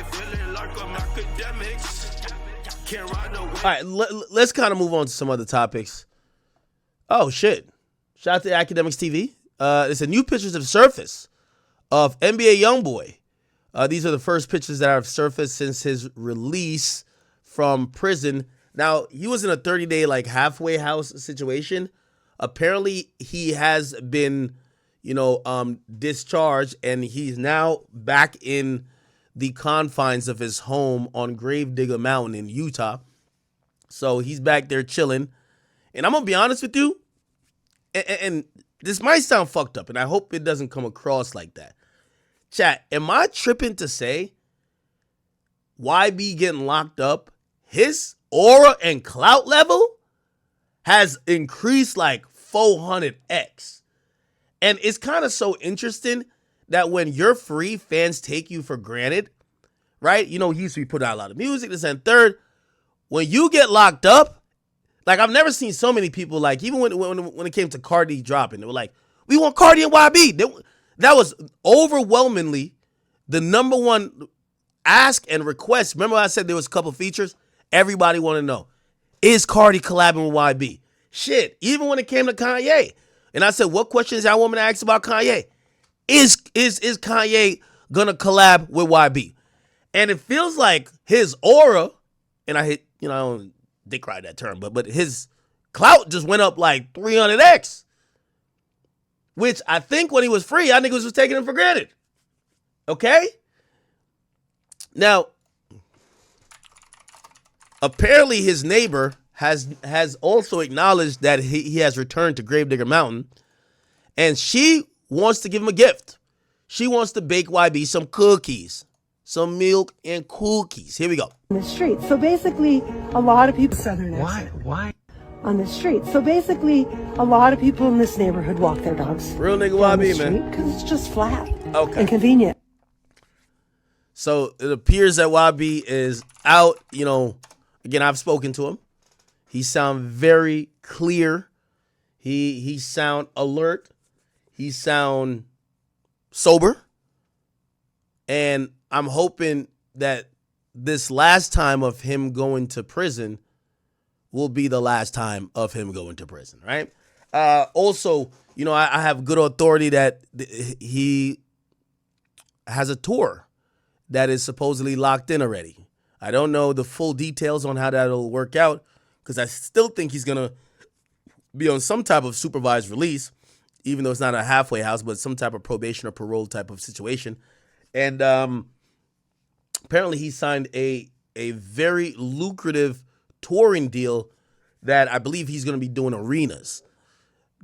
feeling like I'm Akademiks. Can't ride away. All right, let's kind of move on to some other topics. Oh, shit. Shout out to Akademiks TV. It's a new pictures of surface of NBA Youngboy. These are the first pictures that have surfaced since his release from prison. Now, he was in a 30-day like halfway house situation. Apparently, he has been, discharged, and he's now back in the confines of his home on Gravedigger Mountain in Utah. So he's back there chilling. And I'm going to be honest with you, and this might sound fucked up, and I hope it doesn't come across like that. Chat, am I tripping to say YB getting locked up, his aura and clout level has increased like 400x? And it's kind of so interesting that when you're free, fans take you for granted, right? He used to be putting out a lot of music, this and third. When you get locked up, like I've never seen so many people, like even when it came to Cardi dropping, they were like, we want Cardi and YB. That was overwhelmingly the number one ask and request. Remember I said there was a couple features? Everybody want to know, is Cardi collabing with YB? Shit, even when it came to Kanye. And I said, what questions y'all want me to ask about Kanye? Is Kanye gonna collab with YB? And it feels like his aura, and I don't dick ride that term, but his clout just went up like 300x. Which I think when he was free, I think it was just taking him for granted. Okay? Now, apparently his neighbor has also acknowledged that he has returned to Gravedigger Mountain, and she wants to give him a gift. She wants to bake YB some cookies, some milk and cookies. Here we go. On the street. So basically, a lot of people southern Why? on the street. So basically, a lot of people in this neighborhood walk their dogs. Real nigga YB, man. Because it's just flat. Okay. And convenient. So it appears that YB is out. Again, I've spoken to him. He sound very clear. He sound alert. He sound sober. And I'm hoping that this last time of him going to prison will be the last time of him going to prison, right? Also, I have good authority that he has a tour that is supposedly locked in already. I don't know the full details on how that'll work out, because I still think he's going to be on some type of supervised release, even though it's not a halfway house, but some type of probation or parole type of situation. And apparently he signed a very lucrative touring deal that I believe he's going to be doing arenas.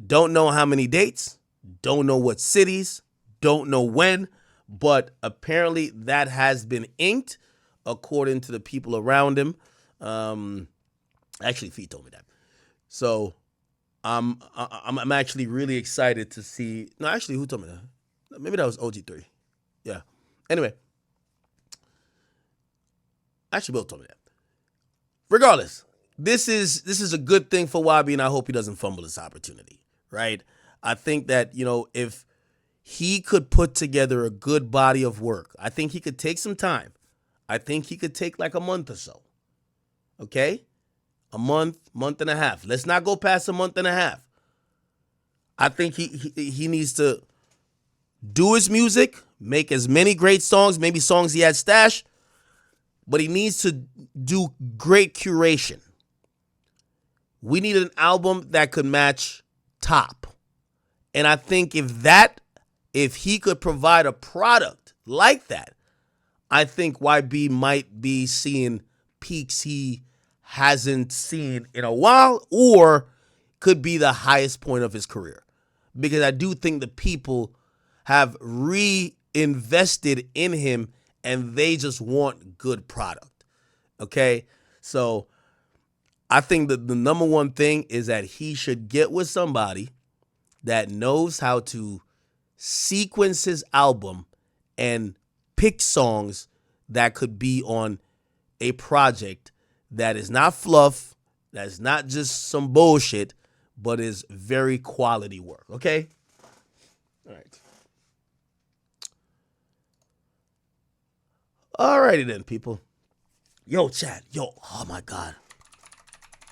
Don't know how many dates, don't know what cities, don't know when, but apparently that has been inked according to the people around him. Actually, Fee told me that. So I'm actually really excited to see. No, actually, who told me that? Maybe that was OG3. Yeah. Anyway, actually, Bill told me that. Regardless, this is a good thing for YB, and I hope he doesn't fumble this opportunity, right? I think that, if he could put together a good body of work, I think he could take some time. I think he could take like a month or so, okay? A month and a half. Let's not go past a month and a half. I think he needs to do his music, make as many great songs, maybe songs he had stashed, but he needs to do great curation. We need an album that could match Top. And I think if he could provide a product like that, I think YB might be seeing peaks he hasn't seen in a while, or could be the highest point of his career. Because I do think the people have reinvested in him, and they just want good product. Okay? So I think that the number one thing is that he should get with somebody that knows how to sequence his album and pick songs that could be on a project that is not fluff, that is not just some bullshit, but is very quality work. Okay? All right. Alrighty then, people. Yo, chat. Yo, oh my God.